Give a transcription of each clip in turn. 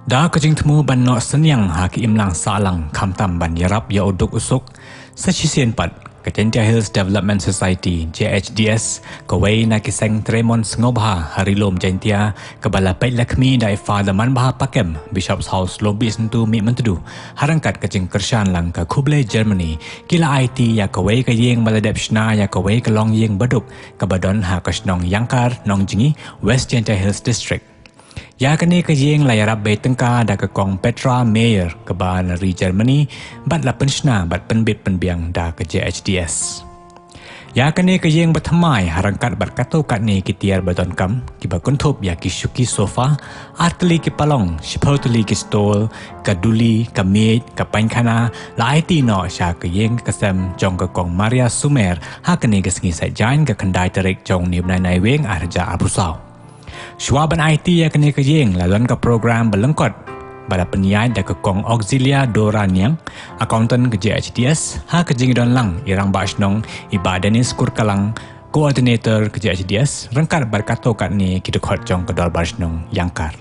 Da kajing temu ban no senyang haki imlang salang kamtam ban yarap ya uduk usuk sesisian pat Kajentia Hills Development Society JHDS kawai na kiseng Tremon Ngobha harilom jentia kebala pait lakmi dai Father Manbha Pakem Bishop's House lobby sentu mi mentudu harangkat kajing kershan lang ka Kuble Germany kila IT ya kawai ka yeng baladep shna ya kawai ka long yeng baduk kabadon ha kasnong Yangkar Nong Jingi West Jentia Hills District. Ya kini kejeng layarap bay tengka da ke kong Petra Mayer ke Banari Germany bat la penshna bat penbit penbiang da ke JHDS. Ya kini kejeng bertemai harangkat bat kato kat ni kitiar baton kam kiba kuntup ya kisuki sofa arteli ki palong shipotuli ki stol kaduli kamit kapainkana la IT no sya kejeng kesem jong ke kong Maria Sumer ha kini kesengi sai jain ke kendai terik jong ni benai weng arja abusau. Shuaban IT ya kena kejeng laluan ke program berlengkot pada penyai dan ke kong Auxilia Doraniang akuntan ke JHDS ha kejeng don lang irang basnong iba Dennis Kurkalang koordinator ke JHDS rengkat berkato kat ni kita khot jong ke dol basnong Yangkar.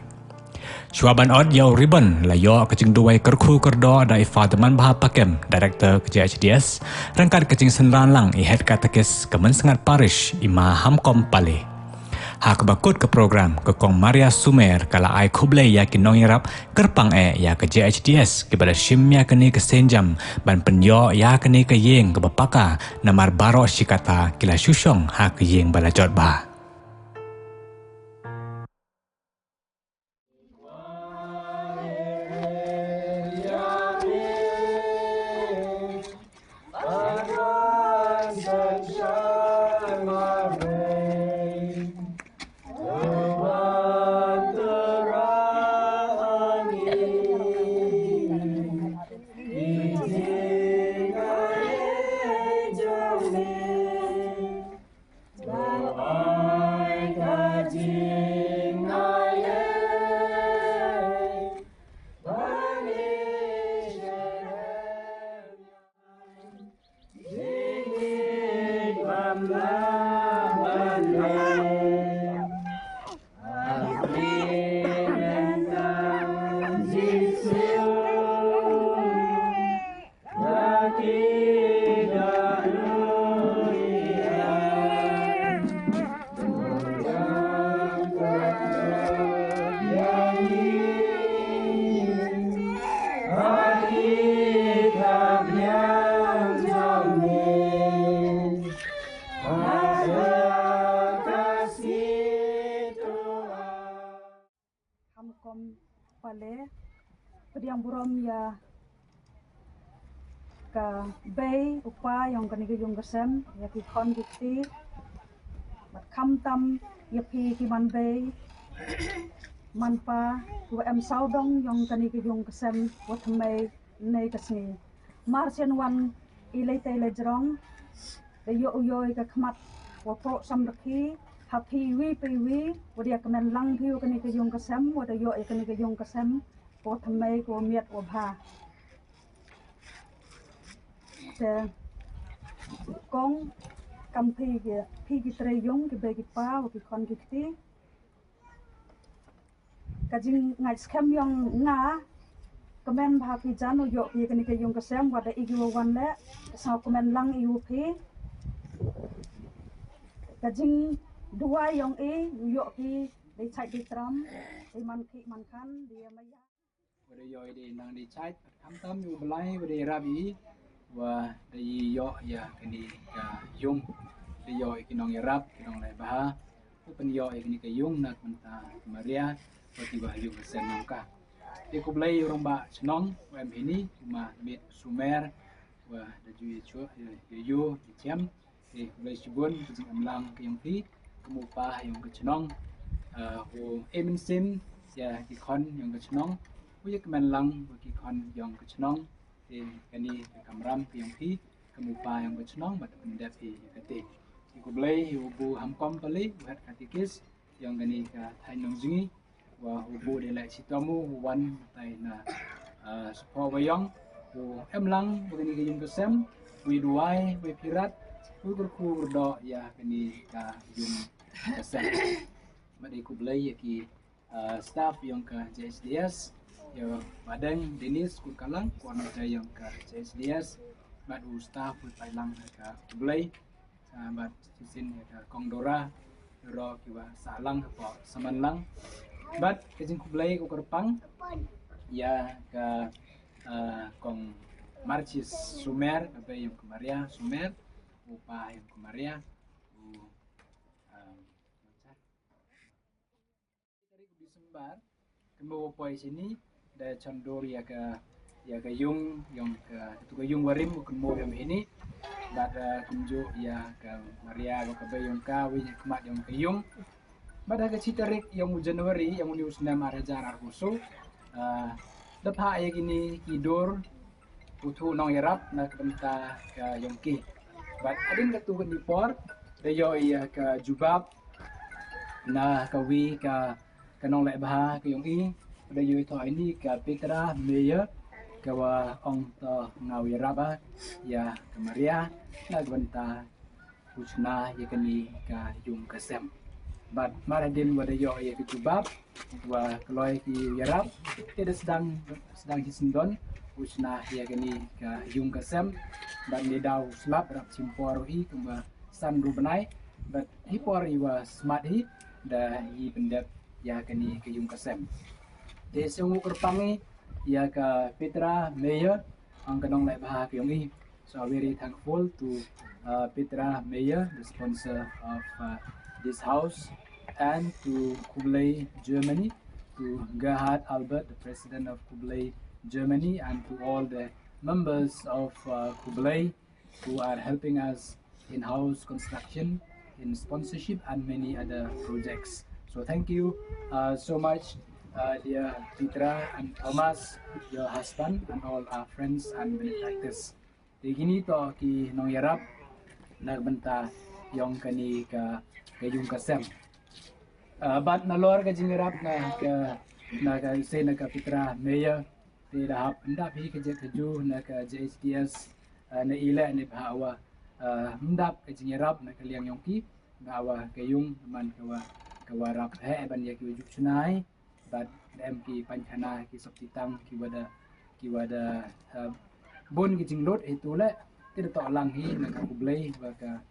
Shuaban od yau ribbon la yo kejeng duai kerku kerdo da Father Manbha Pakem director ke JHDS rengkat kejeng senran lang i head katekis kemen sengat parish ima hamkom pale. Hak bakut ke program ke kong Maria Sumer kala ai kuble ya ki nongirap kerpang ya ke JHDS kepada shim ya kini ke senjam ban penyo ya kini ke yeng ke bapaka namar baro shikata kila shushong ha ke yeng balajot ba. Pale pediang burom ya ka bay upa yang kani ke yung kesem ya ki kon giti mat kam tam ya pi ki man bay manpa ku em saudong yang kani ke yung kesem watmei nei kasni marsian wan ilai tai le jrong de yo yo ka khmat wa pro samrakhi happy we pe we wadia kemen lang hiu kani ke yung kesem wadia yo kani ke yung kesem ko thamai ko miat wa bha te kong kam phi ki tre yung ke be ki pa wa ki kon ki ti ka jing ngai scam yung nga kemen bha ki jano yo ki kani ke yung kesem wadia igi wa wan le sa kemen lang iu phi ka jing dua yang yuk ki di cai di tram di man ki man kan dia maya pada yo di nang di cai kam tam yu belai pada rabi wa di yo ya kini ka yung di yo kinong yarap kinong lai bah pen yo kini ka yung nak menta Maria pati bah yu sen nongka di ku belai orang ba senong wa ini cuma mit sumer wa da ju yu di jam di belai sibun di amlang ke yang pi kemupa yang kecenong ho eminsim ya kikon yang kecenong ho ya kemenlang kikon yang kecenong kani kamram yang pi kemupa yang kecenong bat pendap kate iku blai bu hamkom pali buat katikis yang kani ka thainong jingi wa bu de lai sitamu wan tai na spo bayong ho emlang begini ke yang kesem wi duai wi pirat ku berdo ya kini ka yung kesem mari ku belai ki staff yang ke JHDS ya badeng Denis Kurkalang kuan ada yang ke JSDS bat ustaz pun pailang ke Kublai bat sisin ya ke Kongdora ro kiwa salang po samanlang bat kejing Kublai ku kerpang ya ke kong Marcis Sumer apa yang kemaria Sumer upah yang kemaria dari Desember kembawa poin sini da condor ya ke yung yang ke yung warim bukan mau yang ini pada kunjuk ya ke Maria ke bayung kawi kemat yang ke yung pada ke citarik yang Januari yang unius nama raja arhusu depa ya gini tidur utu nong yarap na kebenta ke yongki bat adin ketu ke nipor dayo ya ke jubab na kawi ke nong lek bah ke yongi dayo itu ini ke Petra Meyer ke ong to ngawi raba ya ke Maria na kebenta usna ya keni ke yung kesem bat maradin wadayo ya ke jubab wa keloi ki yarap tidak sedang hisendon usna ya keni ke yung kesem bat lidau slap rap simpor hi kemba san rubenai bat hipor iwa smart hi da hi pendep ya keni ke yung kesem de sungu kerpangi ya ke Petra Meyer ang kanong lai bah ke yongi so very thankful to Petra Meyer the sponsor of this house and to Kublai Germany to Gerhard Albert the president of Kublai Germany and to all the members of Kublai who are helping us in house construction, in sponsorship and many other projects. So thank you so much dear Petra and Thomas, your husband and all our friends and benefactors. Di gini to ki nong yarap nagbenta yung kani ka yung kasem. Bat nalor ka jingarap na ka say na ka Petra Meyer di dahap ndap hi ka keju na ka JSDS na ila ni bahawa ndap ka jingarap na ka liang yongki bahawa kayung man kawarap he ban ya ki ujuk sunai bat dem ki pankana ki soptitang ki wada bun ki jinglot itu le tidak to lang hi na ka Kublai ba ka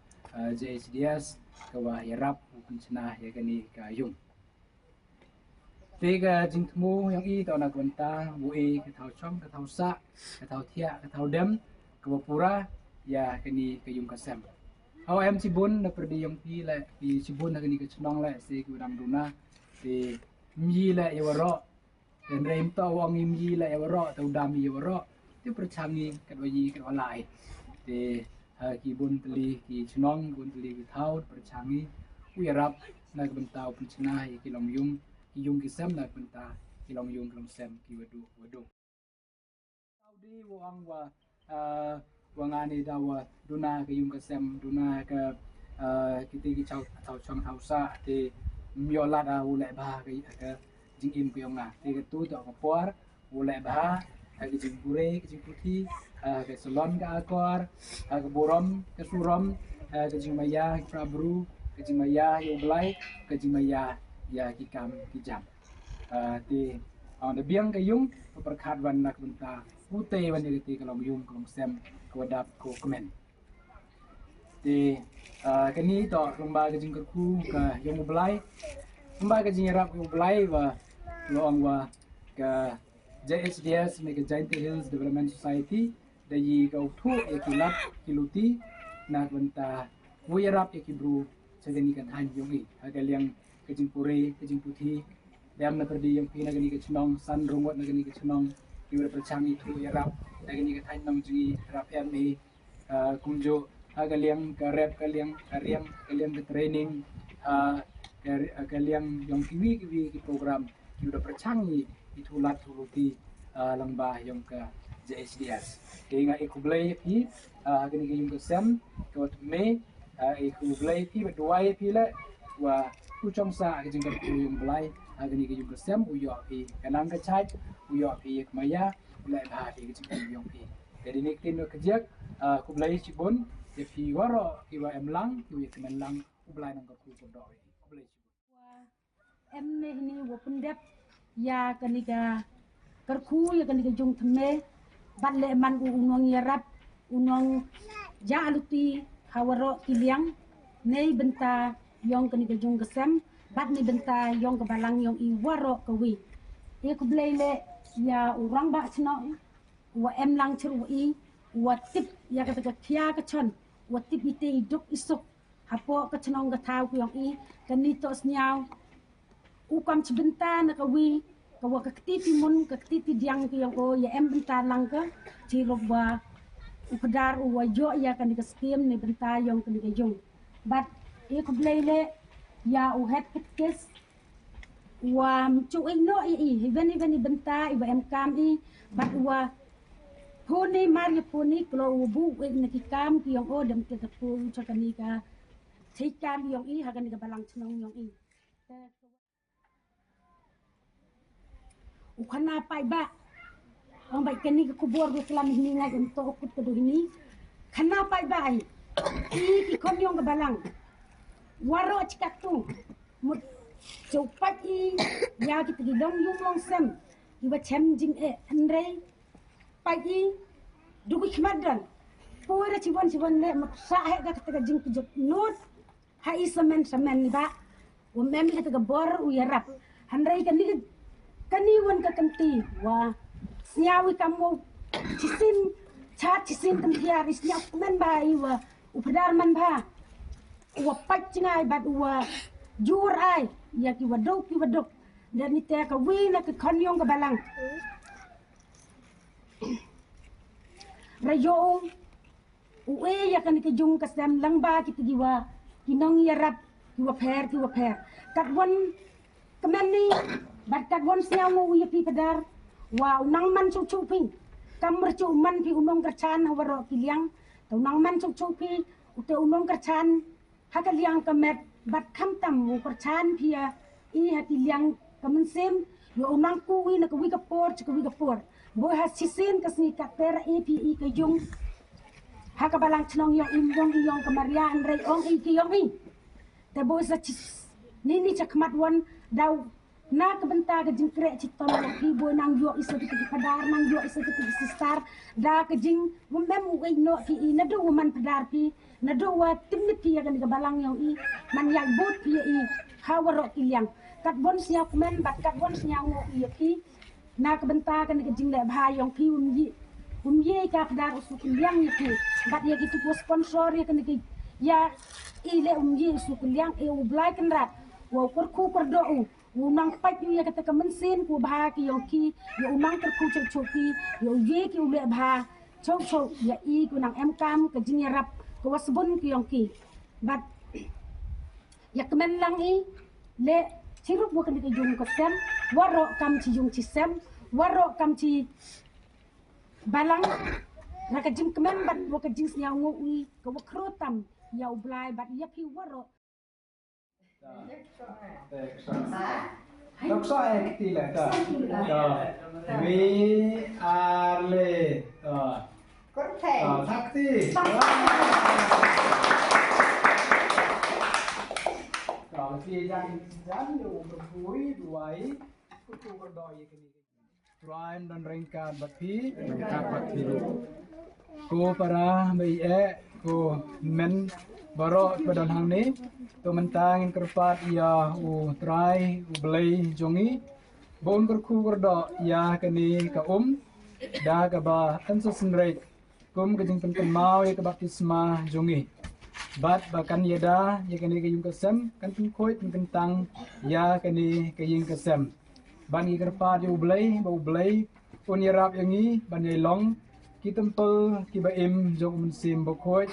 JSDS ka wa yarap pun senah ya kani ka yung tiga jingtmu yang i to na kwenta bui ka thau chong ka thau sa ka thau thia ka thau dem ka pura ya kani ka yung kasem aw em cibun na perdi yang pi le pi cibun na kani ka chnong le se ku dam duna ti mi le yawaro dan rem to wang mi le yawaro tau dam yawaro ti perchangi ka wayi ka walai ti ki bun teli ki chnong bun teli ki thau perchangi uyarap na bentau pencena ki long yung ki sem na benta ki long yung kilong sem ki wadu saudi wang wa wangani dawa duna ke yung kasem duna ke kiti ki chau chong thau sa ti miola da ule ba ke jing im ke nga ti ke tu to ko por ule ba ke jing pure ke jing puti ke salon ka akor ke borom ke surom ke jing maya prabru ke jing maya yo blai ke jing maya ya ki kam ki jam ti on the biang ke yung perkhat wan nak benta pute wan ni ti kalong yung kalong sem kodap ko komen ti kani to lomba ke jing ku ka yung blai lomba ke jing rap yung blai wa loang wa ka JHDS me ke Giant Hills Development Society da yi ka uthu e kilap kiluti nak benta wuyarap e kibru sagani kan han yung i aga liang ke jing pure ke jing puti dam na perdi yang pina gani ke chnong san rungot na gani ke chnong kiwa perchang itu yarap na gani ke thain nong jingi rap em ni kumjo aga liang ka rap ka liang ke training ka liang yang kiwi ki program kiwa perchang ni itu lat ruti lamba yang ke JSDS keinga Kublai pi gani ke yung ke sem ke me Kublai pi berdua pi le wa ku chong sa ke jing ku yung blai agani ke yung sem u yo pi kanang ka chai u yo pi maya le ba pi ke jing yung pi jadi ni tin no kejak Kublai cibun je pi waro ki wa em lang ki ke men lang u blai nang ka ku do Kublai cibun em ni wo pendep ya kanika kerku ya kan jung thme bat le man unong yarap unong ja aluti hawaro kiliang nei benta yong kan jung kesem bat ni benta yong ke balang yong I waro kawi e ku blele ya urang ba chno wa em lang chru I wa tip ya ka kia ka chon wa tip ite iduk isuk hapo ka chnong ka thau ku yong I kanito snyao ukam cibenta na kawi kawa kakti mun kakti diang ki yang o ya em benta lang ka ci roba upadar u jo ya kan ka skim ni benta yang kan ka jung but e ko blele ya u het kitkes wa chu no I veni benta I em kam I but wa puni mari puni klo u bu ni ki kam ki yang o dem ke pu cha kan ka thai kam yang I ha kan ka balang chnong yang I ukana pai ba ang bai kani ko kubor do selam ini ngai untuk ukut kedo ini kana pai ba ai ki kon yong ke balang waro cikak tu mut cepat I ya kita di dong yung long sem iba chem jing andre pai I dugu khmadran pura cibon le maksa he ga kita jing kujut nut hai semen ni ba wa mem kita ga bor u yarap andre kani wan ka kanti wa siawi kamu cisin kantiar isnya men ba I wa upadar man ba wa pacngai bat wa jur ai ya ki wadok dan ite ka wina ka kanyong ka balang rayo uwe ya kan ki jung ka sam lang ba ki tigiwa kinong yarap ki wa pher kat won kamani bat kat won siaw mo uya pi padar wa unang man chu pi kam mercu man pi unong kerchan hawaro kiliang tau nang man chu pi ute unong kerchan hakaliang kamet bat kam tam mu kerchan pia I hati liang kamen sem yo unang kuwi na kawi kapor bo ha sisin kasni katera API ka jung hakabalang chnong yo yong kamaria andre ong I ki yong I te bo sa nini chakmat wan daw na kabenta ka jing kre chiton na ki bo nang yo isa ki padar nang yo isa ki sistar da ka jing mem u no ki I na do man padar pi na do wa timni pi ka ni balang yo I man yak bot pi I hawaro kiliang kat bon siap men bat kat bon siap ngo I ki na kabenta ka ni jing le bha yong pi ye ka padar usu kiliang ni pi bat ye ki tu sponsor ye ka ni ya I le ye usu kiliang e u blai kan rat wa kur do unang pai yu ya kata kemensin ku bha ki yo ki yo unang ter ku chok ki yo ye ki ule bha chok ya I ku nang em kam ke jing rap ku wasbun ki yo ki bat ya kemen lang I le chirup bu kan ki jung ko sem waro kam ci jung ci sem waro kam ci balang na ka jing kemen bat bu ka jing nya ngo I ko wakro tam ya blai bat ya pi waro Đọc số ek ti là we are late Con thể thắc ti rồi thì dán nhiều một cuối đuổi cứ tu con đòi cái này Ryan dan ringkat bati kapat hidup ko para mai ko men baro badan hang ni to mentang kerpat ya u try u belai jongi bon kerku kerdo ya kani ka da ka ba anso senrek kum ke jing pen mau ya ka baptisma jongi bat bakan yada ya kani ka yung kasem kan pen khoi pen kentang ya kani ka yung kasem ban i kerpat u belai un yarap yangi ban yai long ki tempel ki ba im jong mensim bokoi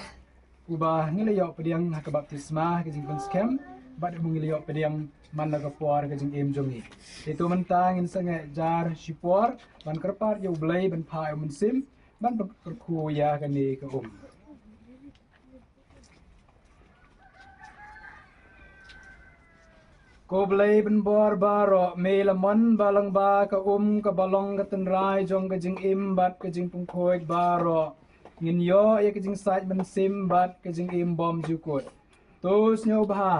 ubah ngilayok pediang ka baptisma ke jing penskem bad mung ngilayok pediang man laga puar ke jing im jongi itu mentang in sange jar shipor ban kerpar yo blai ban phai mensim ban perku ya kani ke ko blai ban bor baro me lamon balang ba ka ka balong ka tenrai jong ke jing im bat ke jing pungkhoi baro ngin yo ya ke jing sait ban sim bat ke jing im bom jukut tos nyo bha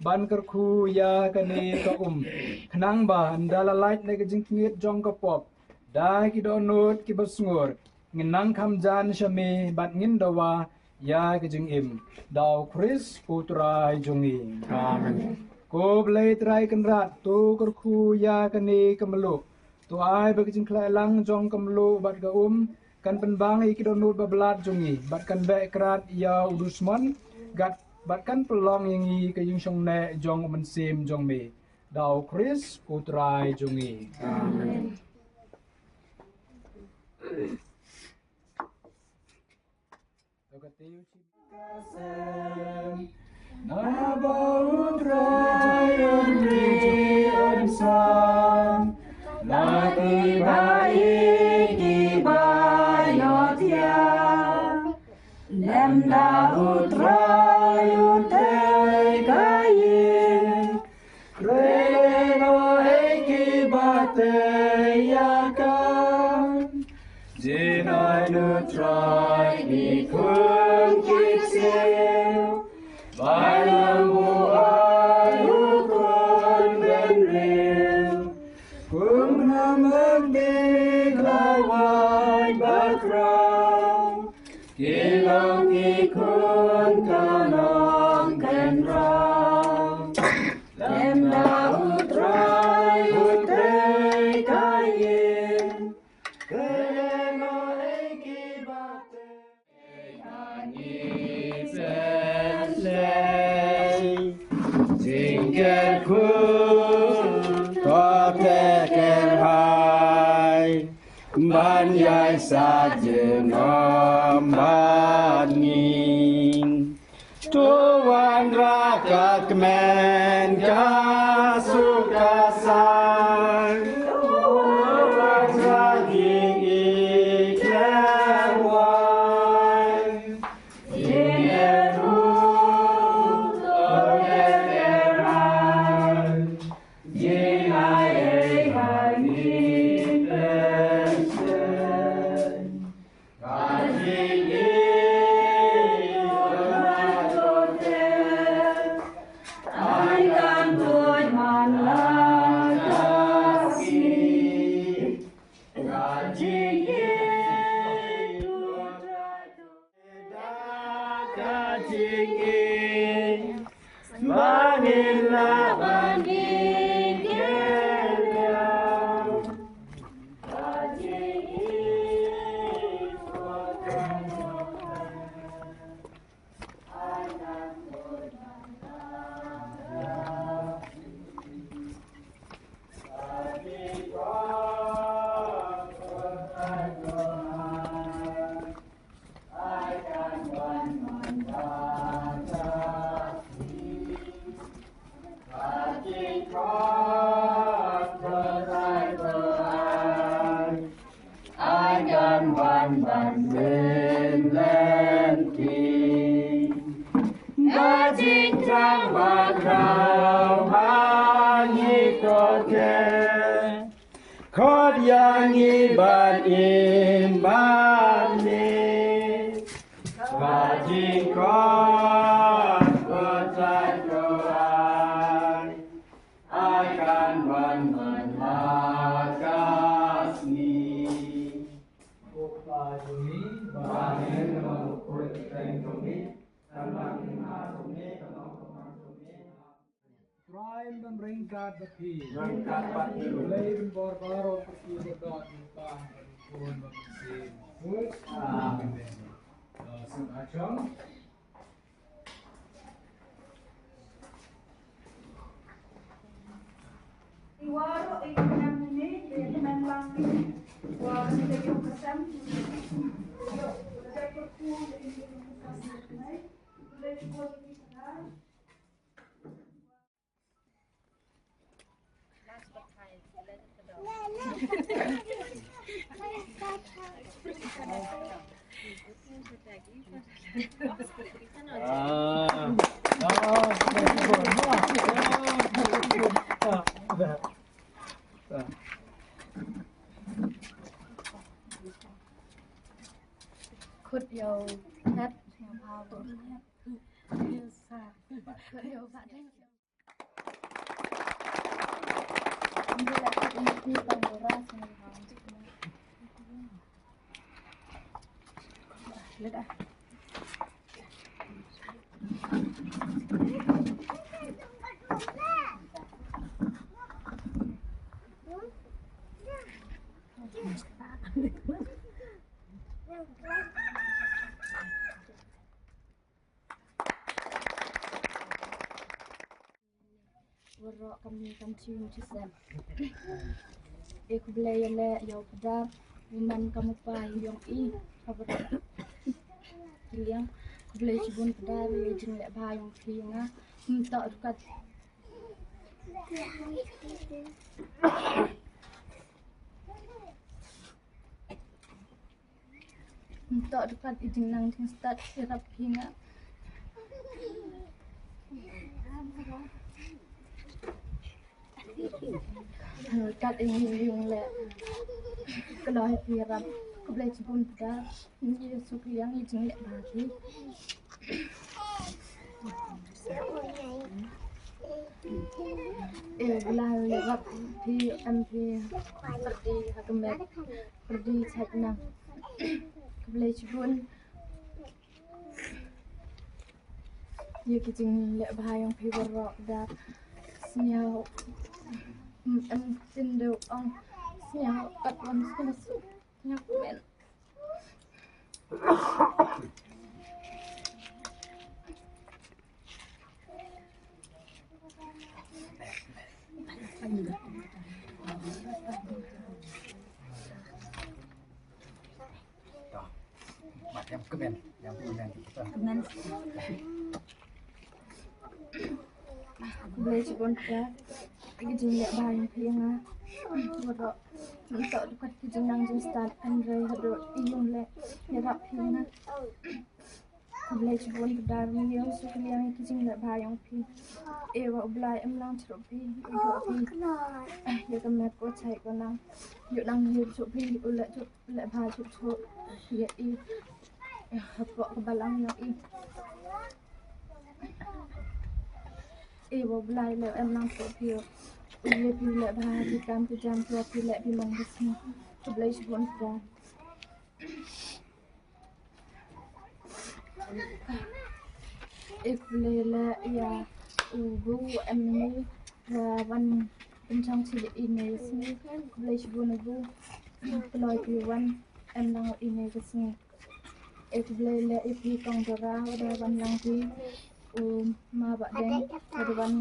ban kerku ya kani ka khnang ba andala light ne ke jing ngit jong ka pop dai ki donut ki basngur nginang kamjan shame bat ngin dawa ya ki jing im daw Chris putra jungi amen ko blai trai kan rat tu kerku ya kani kemelu tu ai bagi jing klai lang jong kemelu bat ga kan penbang iki donut babelat jungi bat kan be krat ya udusman gat bat kan pelong yangi ke jing shong ne jong mensim jong me daw Chris putra jungi amen Nabaut rayon riyon san Laki baik di bayot ya Nem daut rayon tekayin Kreno eki bate yakan Jinai nutrai di kun kisil Bayang buai ukon ben real Kung namak di lawai bakrang Kilang ikon kanong kenrang Lem daut rai utay kayin Kreno eki bate Tinggalku kau terhai Banyai saja nombani Tuan raka kemen kasukasan Tuan ragi iklewan Manila Kod yang iban imani Bajing kod bercai doai Akan menakasni Upah jumi Bahin mengukur teng jumi Tanang inasumi Tanang jumi Prime dan ringkat beti Ringkat beti Lain bor-boro pergi bedok Upah pun bermesin Amin Sun Achong Iwaro ikan ini dengan lang ini wah sudah yung kasam yo saya perlu ini kasam naik sudah dibuat di sana Could you have how to yes could you bạn đấy Ini lagi ini pemurah senang Lihat ah. Warok kami kan cium cisem. Aku beli le yau pedar. Wiman kamu pai yang apa kiliang. Aku beli cibun pedar jeng le bah yang kilinga. Minta dekat. Minta dekat ijeng nang jeng start sirap hinga. Kat ini yung le kalau hirap ko boleh cipun pada ini suku yang ijeng le bagi belah lewat di MP perdi hakemet perdi cakna ko boleh cipun ya kijeng le bahayang pi warok da sinyal em tindo ang sinyal kat wan masuk sinyal komen Yang kemen. boleh cipun dah kijeng le bahayang pi nga warok minta dekat kijeng nang jeng start Andre hado iyong le hirap pi nga boleh cipun pedar yang suku yang kijeng le bahayang pi ewa ublai em lang chro pi yo pi ya kemet ko chai ko nang yo nang yo chro pi ulet chro le bah chro chro ya I hapo kebalang yang I wo blai le em lang chro pi ye pi le bah pi kam pi jam pi le pi mang bisni to boleh cipun pedar Ikulele ya ubu emni wan pencang cili ini sini kulai cibun ubu kulai piwan em nang ini kesini ikulele ipi kong dora wada wan lang pi ma bak deng wada wan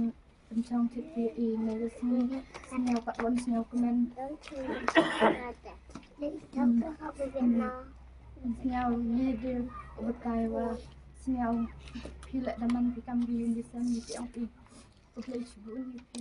pencang cili ini kesini sinyal kak wan sinyal komen sinyal video betai wa sinyal pilek daman pikam biun di sana di ang pi. Oke, cibun di pi